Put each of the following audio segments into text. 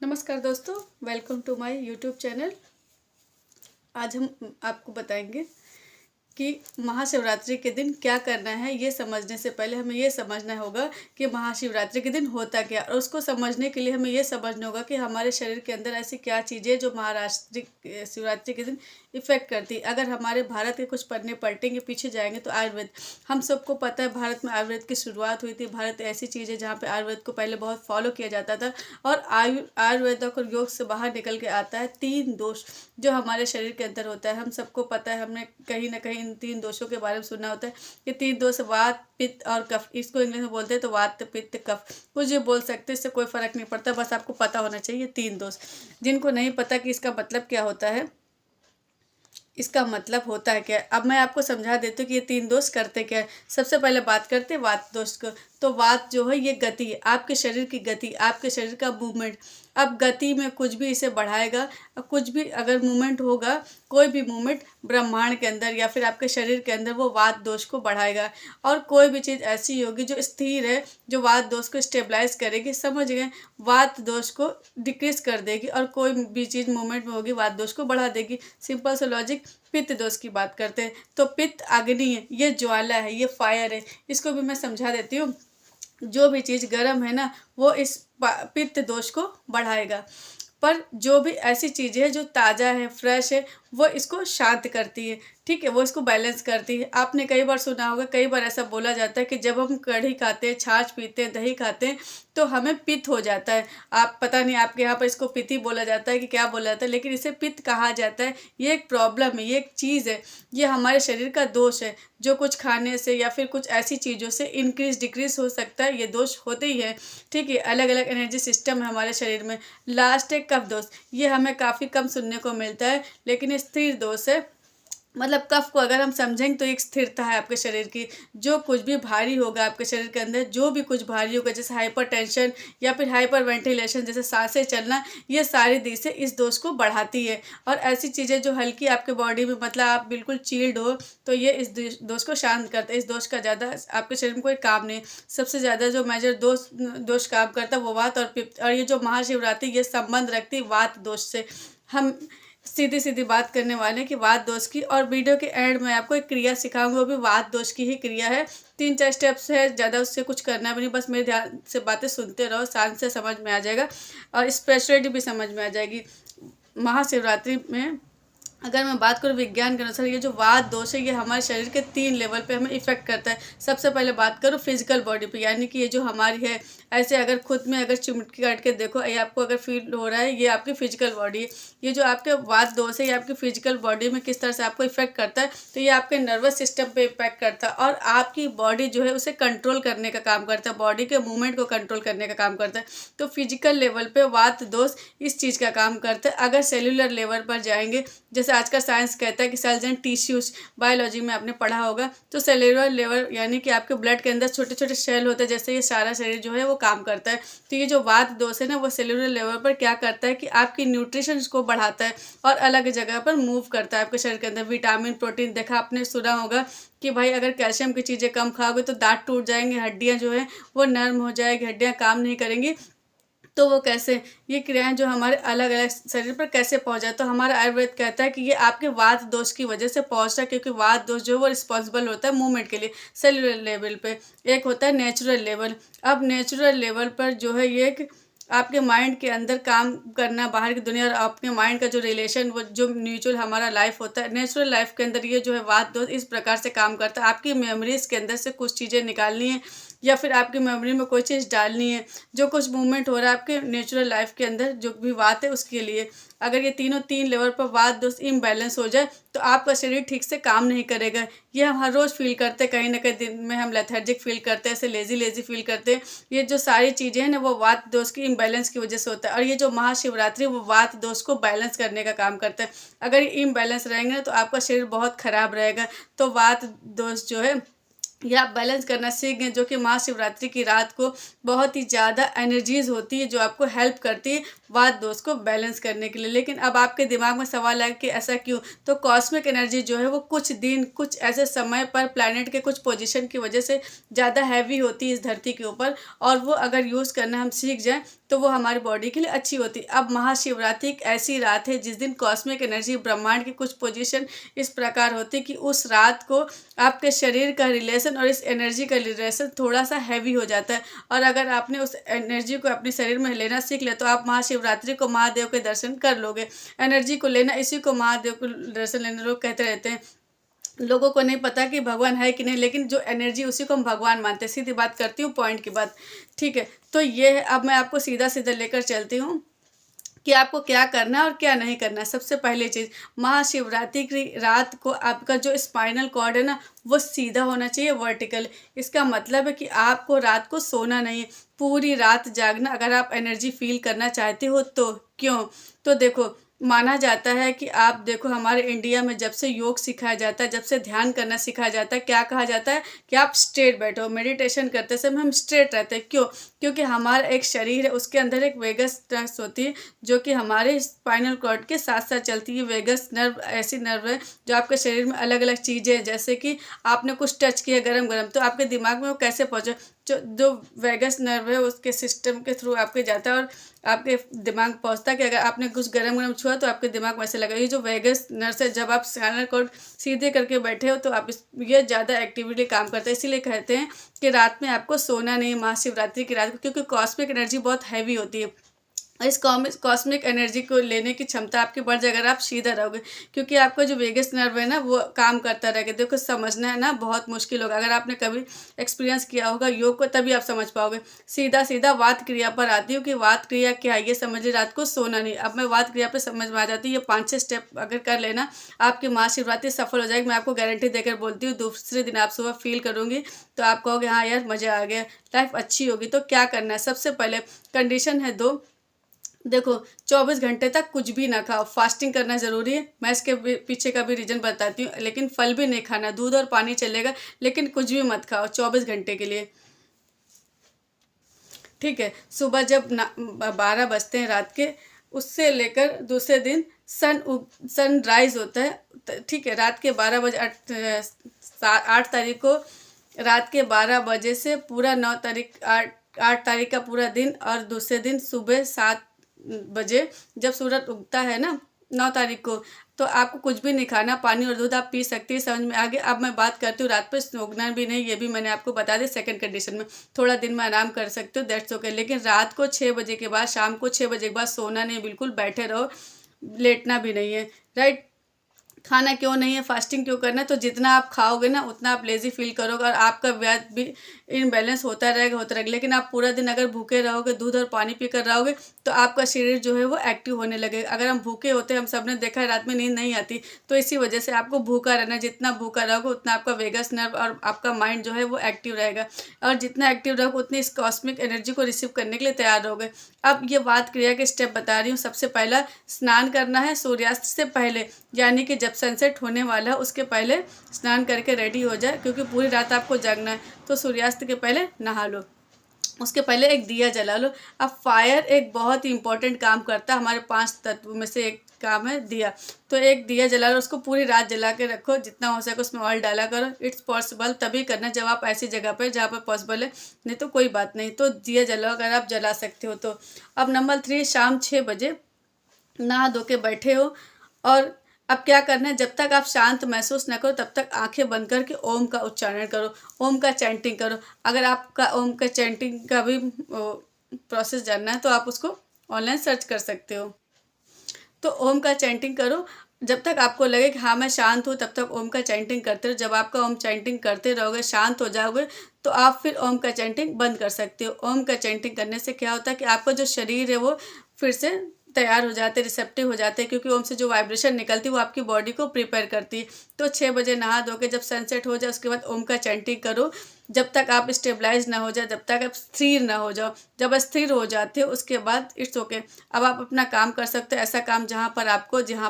नमस्कार दोस्तों, welcome to my YouTube channel. आज हम आपको बताएंगे कि महाशिवरात्रि के दिन क्या करना है। ये समझने से पहले हमें ये समझना होगा कि महाशिवरात्रि के दिन होता क्या, और उसको समझने के लिए हमें ये समझना होगा कि हमारे शरीर के अंदर ऐसी क्या चीज़ें जो महाराष्ट्री शिवरात्रि के दिन इफ़ेक्ट करती है। अगर हमारे भारत के कुछ पन्ने पलटेंगे, पीछे जाएंगे, तो आयुर्वेद, हम सबको पता है भारत में आयुर्वेद की शुरुआत हुई थी। भारत ऐसी चीज़ है जहाँ पे आयुर्वेद को पहले बहुत फॉलो किया जाता था, और आयुर्वेद और योग से बाहर निकल के आता है तीन दोष जो हमारे शरीर के अंदर होता है। हम सबको पता है, हमने कहीं ना कहीं इन तीन दोषों के बारे में सुना होता है कि तीन दोष वात पित्त और कफ। इसको इंग्लिश में बोलते हैं तो वात पित्त कफ, कुछ भी बोल सकते हैं, इससे कोई फर्क नहीं पड़ता। बस आपको पता होना चाहिए तीन दोष। जिनको नहीं पता कि इसका मतलब क्या होता है, इसका मतलब होता है क्या, अब मैं आपको समझा देती हूँ कि ये तीन दोष करते क्या है। सबसे पहले बात करते हैं वात दोष को। तो वात जो है ये गति है, आपके शरीर की गति, आपके शरीर का मूवमेंट। अब गति में कुछ भी इसे बढ़ाएगा, कुछ भी अगर मूवमेंट होगा, कोई भी मूवमेंट ब्रह्मांड के अंदर या फिर आपके शरीर के अंदर, वो वात दोष को बढ़ाएगा। और कोई भी चीज़ ऐसी होगी जो स्थिर है, जो वात दोष को स्टेबलाइज करेगी, समझ गए, वात दोष को डिक्रीज कर देगी। और कोई भी चीज़ मूवमेंट में होगी, वात दोष को बढ़ा देगी। सिंपल सा लॉजिक। पित्त दोष की बात करते हैं तो पित्त अग्नि है, ये ज्वाला है, ये फायर है। इसको भी मैं समझा देती हूँ। जो भी चीज़ गर्म है ना, वो इस पित्त दोष को बढ़ाएगा। पर जो भी ऐसी चीज़ें हैं जो ताज़ा है, फ्रेश है, वो इसको शांत करती है। ठीक है, वो इसको बैलेंस करती है। आपने कई बार सुना होगा, कई बार ऐसा बोला जाता है कि जब हम कढ़ी खाते हैं, छाछ पीते हैं, दही खाते हैं, तो हमें पित्त हो जाता है। आप पता नहीं आपके यहाँ पर इसको पित्त ही बोला जाता है कि क्या बोला जाता है, लेकिन इसे पित्त कहा जाता है। ये एक प्रॉब्लम है, ये एक चीज़ है, ये हमारे शरीर का दोष है। जो कुछ खाने से या फिर कुछ ऐसी चीज़ों से इंक्रीज डिक्रीज हो सकता है, ये दोष होते ही है। ठीक है, अलग अलग एनर्जी सिस्टम है हमारे शरीर में। लास्ट है कफ दोष। ये हमें काफ़ी कम सुनने को मिलता है, लेकिन स्थिर दोष है। मतलब कफ को अगर हम समझेंगे तो एक स्थिरता है आपके शरीर की। जो कुछ भी भारी होगा आपके शरीर के अंदर, जो भी कुछ भारी होगा, जैसे हाइपरटेंशन या फिर हाइपर वेंटिलेशन, जैसे सांसें चलना, ये सारी चीज़ें इस दोष को बढ़ाती है। और ऐसी चीज़ें जो हल्की आपके बॉडी में, मतलब आप बिल्कुल चिल्ड हो, तो ये इस दोष को शांत करता है। इस दोष का ज़्यादा आपके शरीर में कोई काम नहीं। सबसे ज़्यादा जो मेजर दोष काम करता है वो वात और पित्त। और ये जो महाशिवरात्रि ये संबंध रखती है वात दोष से। हम सीधी सीधी बात करने वाले कि वात दोष की। और वीडियो के एंड में आपको एक क्रिया सिखाऊंगी, वो भी वात दोष की ही क्रिया है। 3-4 स्टेप्स है, ज़्यादा उससे कुछ करना भी नहीं, बस मेरे ध्यान से बातें सुनते रहो, शांत से समझ में आ जाएगा और स्पिरिचुअलिटी भी समझ में आ जाएगी। महाशिवरात्रि में अगर मैं बात करूँ विज्ञान के अनुसार, ये जो वात दोष है ये हमारे शरीर के 3 लेवल पे हमें इफेक्ट करता है। सबसे पहले बात करूँ फिजिकल बॉडी पे, यानी कि ये जो हमारी है, ऐसे अगर खुद में अगर चिमटी काट के देखो, ये आपको अगर फील हो रहा है, ये आपकी फिजिकल बॉडी है। ये जो आपके वात दोष है ये आपकी फिजिकल बॉडी में किस तरह से आपको इफेक्ट करता है, तो ये आपके नर्वस सिस्टम पे इफेक्ट करता है और आपकी बॉडी जो है उसे कंट्रोल करने का काम करता है, बॉडी के मूवमेंट को कंट्रोल करने का काम करता है। तो फिजिकल लेवल पे वात दोष इस चीज़ का काम करता है। अगर सेल्यूलर लेवल पर जाएंगे, जैसे आज का साइंस कहता है कि सेल्स एंड टिश्यूज, बायोलॉजी में आपने पढ़ा होगा, तो सेल्यूलर लेवल यानी कि आपके ब्लड के अंदर छोटे छोटे सेल होते हैं, जैसे ये सारा शरीर जो है वो काम करता है। तो ये जो वात दोष है ना, वो सेल्यूलर लेवल पर क्या करता है कि आपकी न्यूट्रिशन को बढ़ाता है और अलग जगह पर मूव करता है आपके शरीर के अंदर। विटामिन, प्रोटीन, देखा आपने सुना होगा कि भाई अगर कैल्शियम की चीज़ें कम खाओगे तो दांत टूट जाएंगे, हड्डियाँ जो है वो नर्म हो जाएगी, हड्डियाँ काम नहीं करेंगी। तो वो कैसे, ये क्रियाएं जो हमारे अलग अलग शरीर पर कैसे पहुंचा, तो हमारा आयुर्वेद कहता है कि ये आपके वात दोष की वजह से पहुंच रहा है, क्योंकि वात दोष जो है वो रिस्पॉन्सिबल होता है मूवमेंट के लिए सेलुलर लेवल पे। एक होता है नेचुरल लेवल। अब नेचुरल लेवल पर जो है ये एक आपके माइंड के अंदर काम करना, बाहर की दुनिया और आपके माइंड का जो रिलेशन, वो जो म्यूचुअल हमारा लाइफ होता है, नेचुरल लाइफ के अंदर ये जो है वात दोष इस प्रकार से काम करता है। आपकी मेमोरीज के अंदर से कुछ चीज़ें निकालनी है या फिर आपकी मेमोरी में कोई चीज़ डालनी है, जो कुछ मूवमेंट हो रहा है आपके नेचुरल लाइफ के अंदर, जो भी बात है उसके लिए। अगर ये तीनों 3 लेवल पर वात दोष इम्बैलेंस हो जाए तो आपका शरीर ठीक से काम नहीं करेगा। ये हम हर रोज़ फील करते हैं, कहीं ना कहीं दिन में हम लेथर्जिक फील करते हैं, ऐसे लेजी लेजी फील करते हैं। ये जो सारी चीज़ें हैं ना, वो वात दोष की इम्बैलेंस की वजह से होता है। और ये जो महाशिवरात्रि वो वात दोष को बैलेंस करने का काम करता है। अगर ये इम्बैलेंस रहेंगे ना तो आपका शरीर बहुत ख़राब रहेगा। तो वात दोष जो है ये आप बैलेंस करना सीख गए, जो कि महाशिवरात्रि की रात को बहुत ही ज़्यादा एनर्जीज होती है जो आपको हेल्प करती है बात दोस्त को बैलेंस करने के लिए। लेकिन अब आपके दिमाग में सवाल है कि ऐसा क्यों? तो कॉस्मिक एनर्जी जो है वो कुछ दिन कुछ ऐसे समय पर प्लैनेट के कुछ पोजीशन की वजह से ज़्यादा हैवी होती है इस धरती के ऊपर, और वो अगर यूज़ करना हम सीख जाएं तो वो हमारी बॉडी के लिए अच्छी होती है। अब महाशिवरात्रि एक ऐसी रात है जिस दिन कॉस्मिक एनर्जी ब्रह्मांड की कुछ पोजीशन इस प्रकार होती है कि उस रात को आपके शरीर का रिलेशन और इस एनर्जी का रिलेशन थोड़ा सा हैवी हो जाता है। और अगर आपने उस एनर्जी को अपने शरीर में लेना सीख लिया तो आप महाशिवरात्रि को महादेव के दर्शन कर लोगे। एनर्जी को लेना, इसी को महादेव को दर्शन लेने लोग कहते रहते हैं। लोगों को नहीं पता कि भगवान है कि नहीं, लेकिन जो एनर्जी उसी को हम भगवान मानते हैं। सीधी बात करती हूँ, पॉइंट की बात, ठीक है। तो ये है, अब मैं आपको सीधा सीधा लेकर चलती हूँ कि आपको क्या करना है और क्या नहीं करना है। सबसे पहली चीज़, महाशिवरात्रि की रात को आपका जो स्पाइनल कॉर्ड है ना वो सीधा होना चाहिए, वर्टिकल। इसका मतलब है कि आपको रात को सोना नहीं है, पूरी रात जागना अगर आप एनर्जी फील करना चाहते हो तो। क्यों? तो देखो, माना जाता है कि आप देखो हमारे इंडिया में जब से योग सिखाया जाता है, जब से ध्यान करना सिखाया जाता है, क्या कहा जाता है कि आप स्ट्रेट बैठो। मेडिटेशन करते समय हम स्ट्रेट रहते हैं। क्यों? क्योंकि हमारा एक शरीर है, उसके अंदर एक वेगस नर्व्स होती है जो कि हमारे स्पाइनल कॉर्ड के साथ साथ चलती है। वेगस नर्व ऐसी नर्व है जो आपके शरीर में अलग अलग चीज़ें हैं, जैसे कि आपने कुछ टच किया गरम गरम तो आपके दिमाग में वो कैसे पहुँचे? जो वेगस नर्व है उसके सिस्टम के थ्रू आपके जाता है और आपके दिमाग पहुंचता है कि अगर आपने कुछ गरम गरम छुआ तो आपके दिमाग में ऐसे लगा। ये जो वेगस नर्व है, जब आप स्पाइनल कॉर्ड सीधे करके बैठे हो तो आप ये ज़्यादा एक्टिवली काम करता है। इसीलिए कहते हैं कि रात में आपको सोना नहीं महाशिवरात्रि की रात को, क्योंकि कॉस्मिक एनर्जी बहुत हैवी होती है। इस कॉस्मिक एनर्जी को लेने की क्षमता आपकी बढ़ जाएगी अगर आप सीधा रहोगे, क्योंकि आपका जो वेगस नर्व है ना वो काम करता रहेगा। देखो, समझना है ना बहुत मुश्किल होगा। अगर आपने कभी एक्सपीरियंस किया होगा योग को तभी आप समझ पाओगे। सीधा सीधा वात क्रिया पर आती हूँ कि वात क्रिया क्या है, ये समझिए। रात को सोना नहीं, अब मैं वात क्रिया पर समझ में आ जाती है। ये 5-6 स्टेप अगर कर लेना आपकी महाशिवरात्रि सफल हो जाएगी। मैं आपको गारंटी देकर बोलती हूँ, दूसरे दिन आप सुबह फील करूँगी तो आप कहोगे हाँ यार मज़ा आ गया, लाइफ अच्छी होगी। तो क्या करना है? सबसे पहले कंडीशन है 2। देखो, 24 घंटे तक कुछ भी ना खाओ, फास्टिंग करना ज़रूरी है। मैं इसके पीछे का भी रीज़न बताती हूँ। लेकिन फल भी नहीं खाना, दूध और पानी चलेगा, लेकिन कुछ भी मत खाओ 24 घंटे के लिए, ठीक है। सुबह जब 12 बजते हैं रात के, उससे लेकर दूसरे दिन सनराइज होता है, ठीक है। रात के 12 बजे 8 तारीख को रात के 12 बजे से पूरा 8 तारीख का पूरा दिन, और दूसरे दिन सुबह 7 बजे जब सूरज उगता है ना 9 तारीख को, तो आपको कुछ भी नहीं खाना। पानी और दूध आप पी सकती है, समझ में आगे। अब मैं बात करती हूँ रात पे सोना भी नहीं, ये भी मैंने आपको बता दिया। सेकंड कंडीशन में थोड़ा दिन में आराम कर सकते हो, दैट्स ओके। लेकिन रात को 6 बजे के बाद, शाम को 6 बजे के बाद सोना नहीं, बिल्कुल बैठे रहो, लेटना भी नहीं है, राइट। खाना क्यों नहीं है, फास्टिंग क्यों करना है? तो जितना आप खाओगे ना उतना आप लेज़ी फील करोगे और आपका वेट भी इनबैलेंस होता रहेगा। लेकिन आप पूरा दिन अगर भूखे रहोगे, दूध और पानी पी कर रहोगे, तो आपका शरीर जो है वो एक्टिव होने लगेगा। अगर हम भूखे होते हैं, हम सब ने देखा है रात में नींद नहीं आती, तो इसी वजह से आपको भूखा रहना। जितना भूखा रहोगे उतना आपका वेगस नर्व और आपका माइंड जो है वो एक्टिव रहेगा, और जितना एक्टिव रहोगे उतनी इस कॉस्मिक एनर्जी को रिसीव करने के लिए तैयार रहोगे। अब ये बात क्रिया के स्टेप बता रही हूँ। सबसे पहला, स्नान करना है सूर्यास्त से पहले, यानी कि जब सनसेट होने वाला है उसके पहले स्नान करके रेडी हो जाए, क्योंकि पूरी रात आपको जगना है। तो सूर्यास्त के पहले नहा लो, उसके पहले एक दिया जला लो। अब फायर एक बहुत ही इंपॉर्टेंट काम करता है, हमारे 5 तत्व में से एक काम है दिया। तो एक दिया जला लो, उसको पूरी रात जला के रखो, जितना हो सके उसमें ऑयल डाला करो। इट्स पॉसिबल तभी करना जब आप ऐसी जगह पर जहाँ पर पॉसिबल है, नहीं तो कोई बात नहीं। तो दिया जलाओ अगर आप जला सकते हो तो। अब नंबर 3, शाम 6 बजे नहा धो के बैठे हो, और अब क्या करना है, जब तक आप शांत महसूस न करो तब तक आंखें बंद करके ओम का उच्चारण करो, ओम का चैंटिंग करो। अगर आपका ओम का चैंटिंग का भी प्रोसेस जानना है तो आप उसको ऑनलाइन सर्च कर सकते हो। तो ओम का चैंटिंग करो, जब तक आपको लगे कि हाँ मैं शांत हूँ तब तक ओम का चैंटिंग करते रहो। जब आपका ओम चैंटिंग करते रहोगे, शांत हो जाओगे, तो आप फिर ओम का चैंटिंग बंद कर सकते हो। ओम का चैंटिंग करने से क्या होता है कि आपका जो शरीर है वो फिर से तैयार हो जाते, रिसेप्टिव हो जाते हैं, क्योंकि ओम से जो वाइब्रेशन निकलती है वो आपकी बॉडी को प्रिपेयर करती है। तो 6 बजे नहा धो के जब सनसेट हो जाए उसके बाद ओम का चैंटिंग करो। जब तक आप स्टेबलाइज ना हो जाए, जब तक आप स्थिर ना हो जाओ। जब स्थिर हो जाते हो उसके बाद इट्स ओके, अब आप अपना काम कर सकते हो। ऐसा काम जहाँ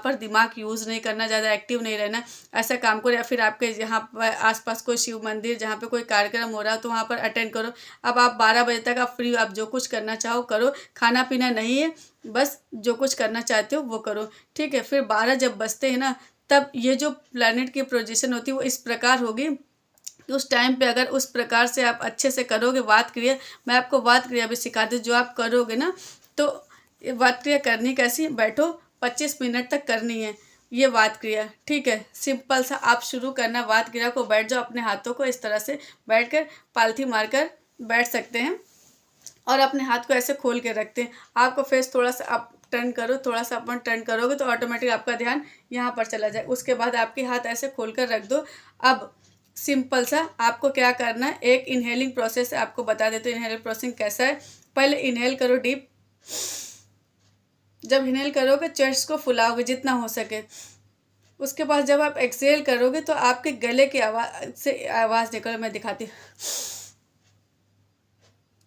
पर दिमाग यूज़ नहीं करना, ज़्यादा एक्टिव नहीं रहना, ऐसा काम करो। या फिर आपके यहाँ पर आसपास कोई शिव मंदिर जहाँ पे कोई कार्यक्रम हो रहा है तो वहाँ पर अटेंड करो। अब आप 12 बजे तक आप फ्री, आप जो कुछ करना चाहो करो, खाना पीना नहीं है, बस जो कुछ करना चाहते हो वो करो, ठीक है। फिर 12 जब बजते हैं ना, तब ये जो प्लैनेट की पोजीशन होती है वो इस प्रकार होगी। उस टाइम पे अगर उस प्रकार से आप अच्छे से करोगे वात क्रिया, मैं आपको वात क्रिया भी सिखा दूँ, जो आप करोगे ना तो वात क्रिया करनी कैसी, बैठो 25 मिनट तक करनी है ये वात क्रिया, ठीक है। सिंपल सा आप शुरू करना वात क्रिया को, बैठ जाओ, अपने हाथों को इस तरह से बैठकर पालथी मारकर बैठ सकते हैं और अपने हाथ को ऐसे खोल के रखते हैं। आपको फेस थोड़ा सा आप टर्न करो, थोड़ा सा अपन टर्न करोगे तो ऑटोमेटिक आपका ध्यान यहाँ पर चला जाए। उसके बाद आपके हाथ ऐसे खोल कर रख दो। अब सिंपल सा आपको क्या करना है, एक इनहेलिंग प्रोसेस आपको बता देते हैं। इनहेलिंग प्रोसेस कैसा है, पहले इनहेल करो डीप। जब इनहेल करोगे चेस्ट को फुलाओगे जितना हो सके। उसके बाद जब आप एक्सहेल करोगे तो आपके गले की आवाज़ से आवाज़ निकल, मैं दिखाती हूँ,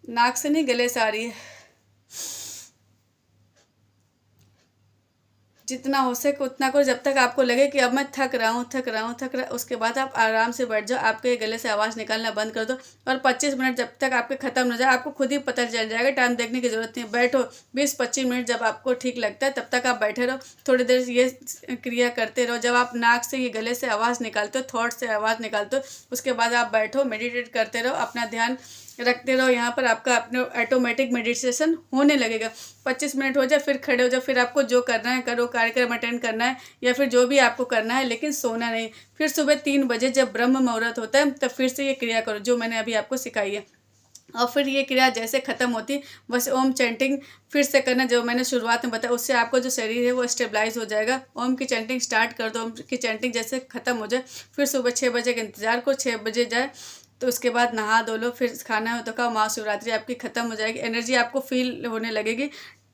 नाक से नहीं गले से आ रही है। जितना हो सके उतना करो, जब तक आपको लगे कि अब मैं थक रहा हूँ। उसके बाद आप आराम से बैठ जाओ, आपके गले से आवाज़ निकालना बंद कर दो और 25 मिनट जब तक आपके ख़त्म हो जाए, आपको खुद ही पता चल जाएगा, टाइम देखने की ज़रूरत नहीं। बैठो 20-25 मिनट, जब आपको ठीक लगता है तब तक आप बैठे रहो। थोड़ी देर ये क्रिया करते रहो। जब आप नाक से ये गले से आवाज़ निकालते हो, थॉट से आवाज़ निकालते हो, उसके बाद आप बैठो, मेडिटेट करते रहो, अपना ध्यान रखते रहो। यहाँ पर आपका अपने ऑटोमेटिक मेडिटेशन होने लगेगा। 25 मिनट हो जाए फिर खड़े हो जाओ, फिर आपको जो करना है करो, कार्यक्रम अटेंड करना है या फिर जो भी आपको करना है, लेकिन सोना नहीं। फिर सुबह 3 बजे जब ब्रह्म मुहूर्त होता है तब फिर से ये क्रिया करो जो मैंने अभी आपको सिखाई है। और फिर ये क्रिया जैसे ख़त्म होती बस ओम चैंटिंग फिर से करना, जो मैंने शुरुआत में बताया, उससे आपको जो शरीर है वो स्टेबलाइज हो जाएगा। ओम की चैंटिंग स्टार्ट कर दो। ओम की चैंटिंग जैसे ख़त्म हो जाए फिर सुबह 6 बजे का इंतज़ार करो, 6 बजे जाए तो उसके बाद नहा धो लो, फिर खाना हो तो खाओ। महाशिवरात्रि आपकी ख़त्म हो जाएगी, एनर्जी आपको फील होने लगेगी।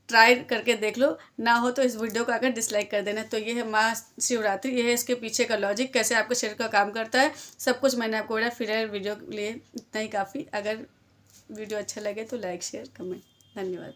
ट्राई करके देख लो, ना हो तो इस वीडियो को अगर डिसलाइक कर देना। तो ये है महाशिवरात्रि, ये है इसके पीछे का लॉजिक, कैसे आपके शरीर का काम करता है, सब कुछ मैंने आपको बोला। फिर वीडियो के लिए इतना ही काफ़ी। अगर वीडियो अच्छा लगे तो लाइक शेयर कमेंट, धन्यवाद।